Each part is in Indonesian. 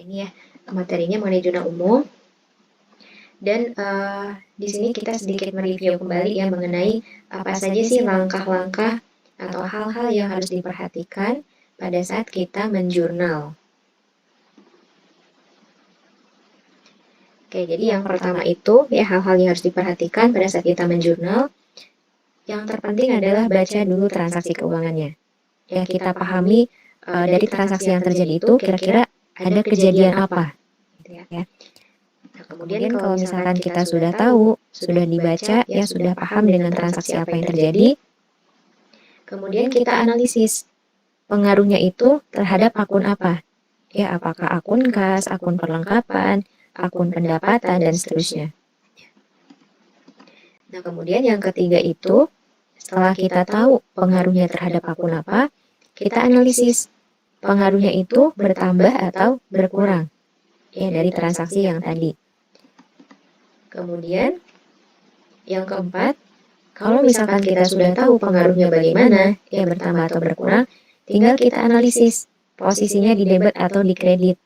ini ya materinya mengenai jurnal umum. Dan di sini kita sedikit mereview kembali ya mengenai apa saja sih langkah-langkah atau hal-hal yang harus diperhatikan pada saat kita menjurnal. Oke, jadi yang pertama itu ya hal-hal yang harus diperhatikan pada saat kita menjurnal. Yang terpenting adalah baca dulu transaksi keuangannya. Ya, kita pahami dari transaksi yang terjadi itu kira-kira ada kejadian apa. Gitu ya. Nah, kemudian kalau misalkan kita sudah tahu, sudah dibaca, ya sudah paham dengan transaksi apa yang terjadi, kemudian kita analisis pengaruhnya itu terhadap akun apa. Ya, apakah akun kas, akun perlengkapan, akun pendapatan, dan seterusnya. Nah, kemudian yang ketiga itu, setelah kita tahu pengaruhnya terhadap akun apa, kita analisis pengaruhnya itu bertambah atau berkurang ya dari transaksi yang tadi. Kemudian yang keempat, kalau misalkan kita sudah tahu pengaruhnya bagaimana, ya bertambah atau berkurang, tinggal kita analisis posisinya di debit atau di kredit.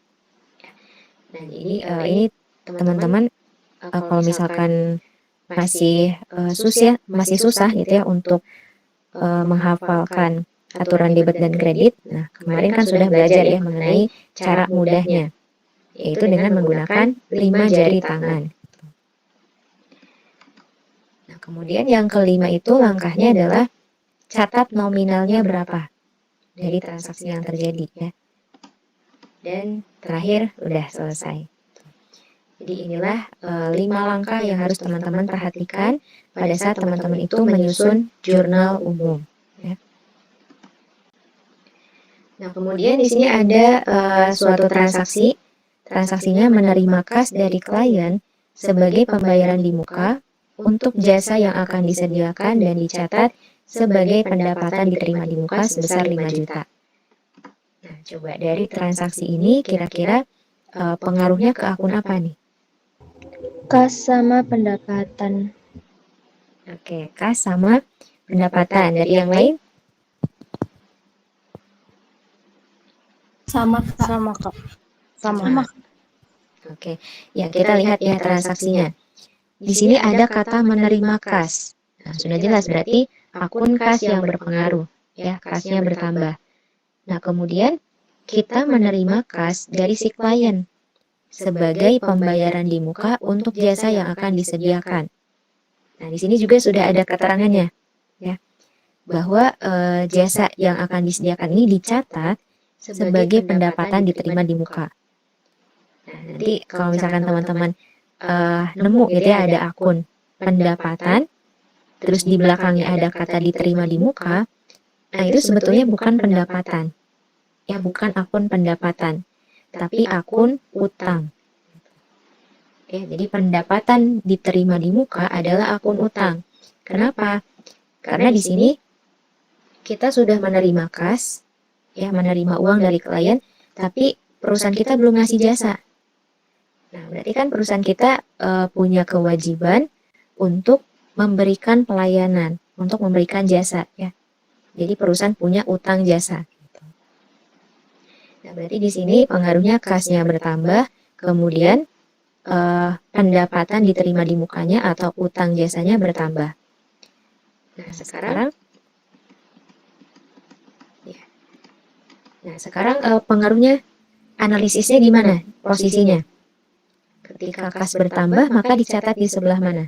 Nah, jadi ini teman-teman kalau misalkan masih susah gitu ya untuk menghafalkan aturan debit dan kredit. Nah, kemarin kan sudah belajar ya mengenai cara mudahnya, yaitu dengan menggunakan 5 jari tangan. Nah, kemudian yang kelima itu langkahnya adalah catat nominalnya berapa dari transaksi yang terjadi ya. Dan terakhir udah selesai. Jadi inilah 5 langkah yang harus teman-teman perhatikan pada saat teman-teman itu menyusun jurnal umum. Ya. Nah, kemudian di sini ada suatu transaksi. Transaksinya menerima kas dari klien sebagai pembayaran di muka untuk jasa yang akan disediakan dan dicatat sebagai pendapatan diterima di muka sebesar 5 juta. Nah, coba dari transaksi ini kira-kira pengaruhnya ke akun apa nih? Kas sama pendapatan. Oke, kas sama pendapatan. Dari yang lain? Sama Kak. Sama. Oke, ya kita lihat ya transaksinya. Di sini ada kata menerima kas. Nah, sudah jelas berarti akun kas yang berpengaruh, ya, kasnya bertambah. Nah, kemudian kita menerima kas dari si klien sebagai pembayaran di muka untuk jasa yang akan disediakan. Nah, di sini juga sudah ada keterangannya, ya, bahwa jasa yang akan disediakan ini dicatat sebagai pendapatan diterima di muka. Nah, nanti kalau misalkan teman-teman nemu gitu ya ada akun pendapatan, terus di belakangnya ada kata diterima di muka, nah itu sebetulnya bukan pendapatan, ya bukan akun pendapatan, tapi akun utang. Ya, jadi pendapatan diterima di muka adalah akun utang. Kenapa? Karena di sini kita sudah menerima kas, ya menerima uang dari klien, tapi perusahaan kita belum ngasih jasa. Nah, berarti kan perusahaan kita punya kewajiban untuk memberikan pelayanan, untuk memberikan jasa, ya. Jadi perusahaan punya utang jasa. Nah, berarti di sini pengaruhnya kasnya bertambah, kemudian pendapatan diterima di mukanya atau utang jasanya bertambah. Nah, sekarang pengaruhnya analisisnya di mana posisinya? Ketika kas bertambah, maka dicatat di sebelah mana?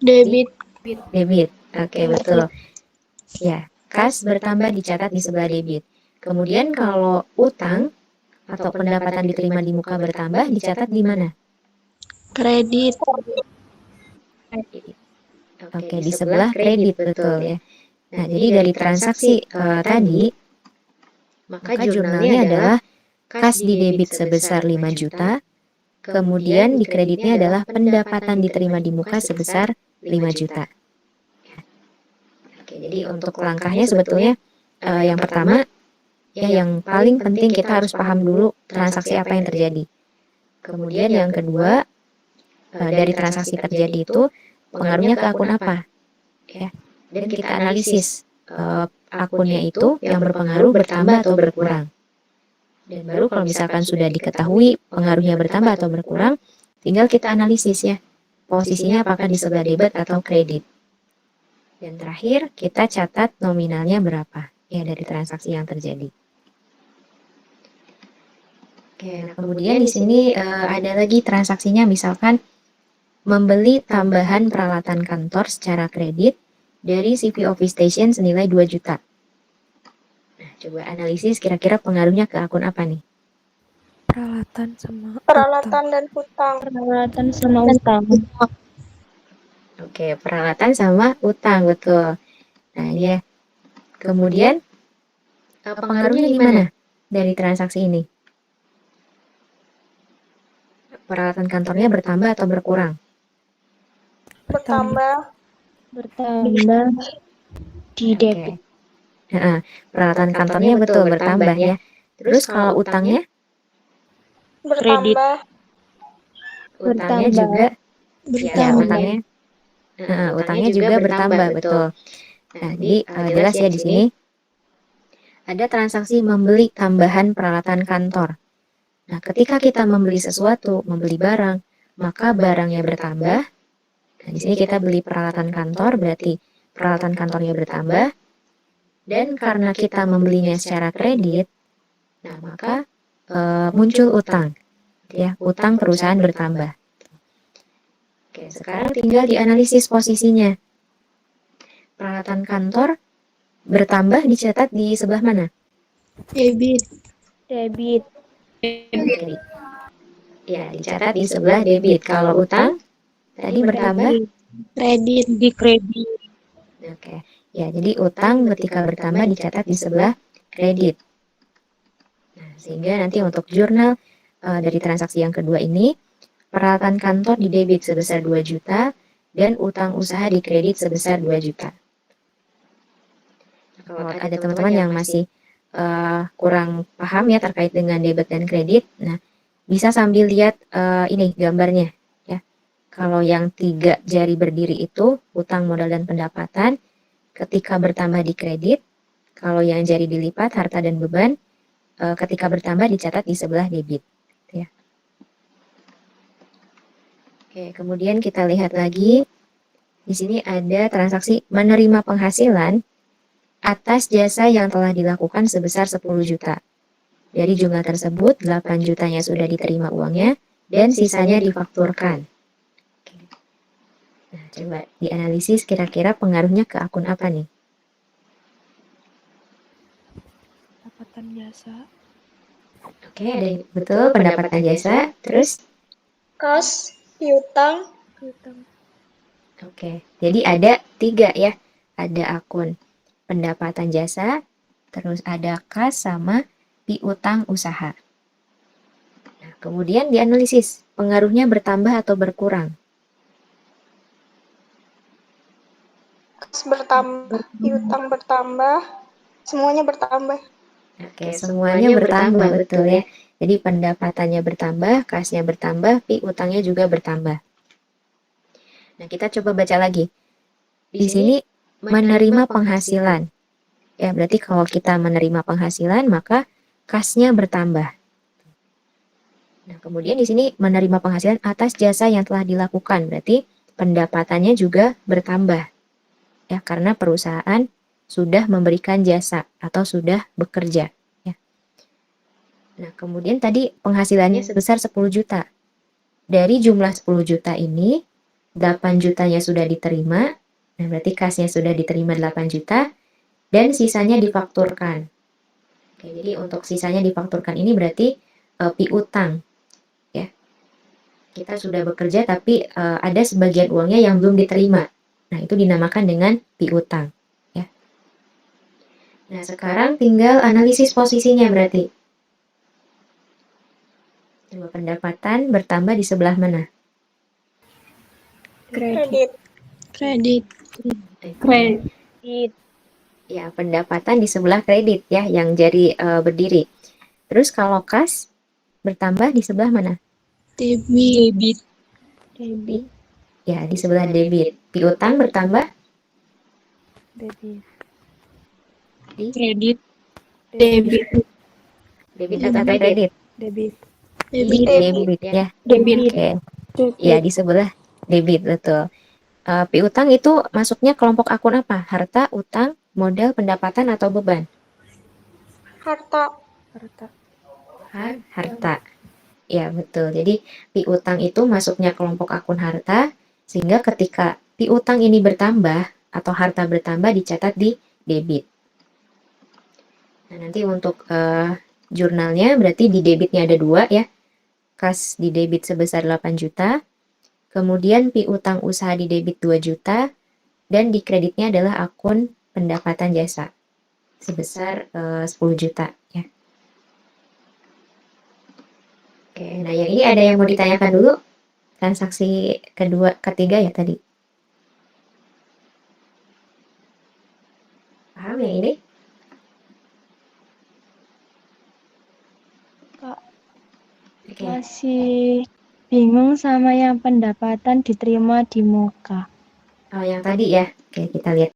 Debit. Oke, betul. Ya, kas bertambah dicatat di sebelah debit. Kemudian kalau utang atau pendapatan diterima di muka bertambah dicatat di mana? Kredit. Oke, di sebelah kredit, betul ya. Nah, jadi dari transaksi tadi, maka jurnalnya adalah kas di debit sebesar 5 juta, kemudian di kreditnya adalah pendapatan diterima di muka sebesar 5 juta. Oke, jadi untuk langkahnya sebetulnya yang pertama, ya yang paling penting kita harus paham dulu transaksi apa yang terjadi. Kemudian yang kedua, dari transaksi terjadi itu pengaruhnya ke akun apa, ya. Dan kita analisis akunnya itu yang berpengaruh bertambah atau berkurang. Dan baru kalau misalkan sudah diketahui pengaruhnya bertambah atau berkurang, tinggal kita analisis ya, posisinya apakah di sebelah debit atau kredit. Dan terakhir, kita catat nominalnya berapa ya dari transaksi yang terjadi. Oke, nah kemudian di sini ada lagi transaksinya, misalkan membeli tambahan peralatan kantor secara kredit dari CV Office Station senilai 2 juta. Nah, coba analisis kira-kira pengaruhnya ke akun apa nih? Peralatan sama utang. Peralatan dan hutang. Peralatan sama utang. Oke, peralatan sama utang, betul. Nah, ya. Kemudian, pengaruhnya gimana dari transaksi ini? Peralatan kantornya bertambah atau berkurang? Bertambah. Bertambah di Oke. debit. Nah, peralatan kantornya betul bertambah ya. Terus kalau utangnya? Bertambah. Utangnya juga ya, utangnya juga bertambah, betul. Nah, jadi jelas ya di sini ada transaksi membeli tambahan peralatan kantor. Nah, ketika kita membeli sesuatu, membeli barang, maka barangnya bertambah. Nah, di sini kita beli peralatan kantor, berarti peralatan kantornya bertambah. Dan karena kita membelinya secara kredit, nah maka muncul utang. Ya, utang perusahaan bertambah. Oke, sekarang tinggal dianalisis posisinya. Peralatan kantor bertambah dicatat di sebelah mana? Debit. Debit. Oke. Ya, dicatat di sebelah debit. Kalau utang tadi bertambah Kredit. Di kredit. Oke. Ya, jadi utang ketika bertambah dicatat di sebelah kredit. Nah, sehingga nanti untuk jurnal dari transaksi yang kedua ini, peralatan kantor di debit sebesar 2 juta dan utang usaha di kredit sebesar 2 juta. Nah, kalau ada teman-teman yang masih kurang paham ya terkait dengan debit dan kredit, nah bisa sambil lihat ini gambarnya ya. Kalau yang 3 jari berdiri itu utang, modal, dan pendapatan ketika bertambah di kredit. Kalau yang jari dilipat harta dan beban ketika bertambah dicatat di sebelah debit ya. Oke, kemudian kita lihat lagi di sini ada transaksi menerima penghasilan atas jasa yang telah dilakukan sebesar 10 juta. Dari jumlah tersebut 8 jutanya sudah diterima uangnya dan sisanya difakturkan. Nah, coba dianalisis kira-kira pengaruhnya ke akun apa nih? Pendapatan jasa. Oke, ada betul pendapatan jasa. Terus? Kas, piutang. Oke, jadi ada 3 ya. Ada akun pendapatan jasa, terus ada kas sama piutang usaha. Nah, kemudian dianalisis pengaruhnya bertambah atau berkurang. Kas bertambah, piutang bertambah. Semuanya bertambah. Oke, semuanya bertambah, betul ya. Jadi pendapatannya bertambah, kasnya bertambah, piutangnya juga bertambah. Nah, kita coba baca lagi. Di sini menerima penghasilan. Ya, berarti kalau kita menerima penghasilan, maka kasnya bertambah. Nah, kemudian di sini menerima penghasilan atas jasa yang telah dilakukan. Berarti pendapatannya juga bertambah. Ya, karena perusahaan sudah memberikan jasa atau sudah bekerja. Ya. Nah, kemudian tadi penghasilannya sebesar 10 juta. Dari jumlah 10 juta ini, 8 jutanya sudah diterima. Nah, berarti kasnya sudah diterima 8 juta. Dan sisanya difakturkan. Oke, jadi untuk sisanya difakturkan ini berarti piutang. Ya. Kita sudah bekerja tapi ada sebagian uangnya yang belum diterima. Nah, itu dinamakan dengan piutang. Ya. Nah, sekarang tinggal analisis posisinya berarti. Coba pendapatan bertambah di sebelah mana? Kredit. Kredit. Kredit. Ya, pendapatan di sebelah kredit ya, yang jari berdiri. Terus kalau kas bertambah di sebelah mana? Debit. Debit. Ya, di sebelah debit. Piutang bertambah Debit. di Kredit. Debit. Debit atau kredit? Debit. Di Debit. debit ya. Debit. Oke. Ya, di sebelah debit, betul. Piutang itu masuknya kelompok akun apa? Harta, utang, modal, pendapatan, atau beban? Harta. Harta. Harta. Ya, betul. Jadi, piutang itu masuknya kelompok akun harta, sehingga ketika piutang ini bertambah atau harta bertambah dicatat di debit. Nah, nanti untuk jurnalnya berarti di debitnya ada 2 ya. Kas di debit sebesar 8 juta, kemudian piutang usaha di debit 2 juta, dan di kreditnya adalah akun pendapatan jasa sebesar 10 juta ya. Oke, nah yang ini ada yang mau ditanyakan dulu? Transaksi ketiga ya tadi. Paham yang ini? Kak, Oke. masih bingung sama yang pendapatan diterima di muka. Oh, yang tadi ya. Oke, kita lihat.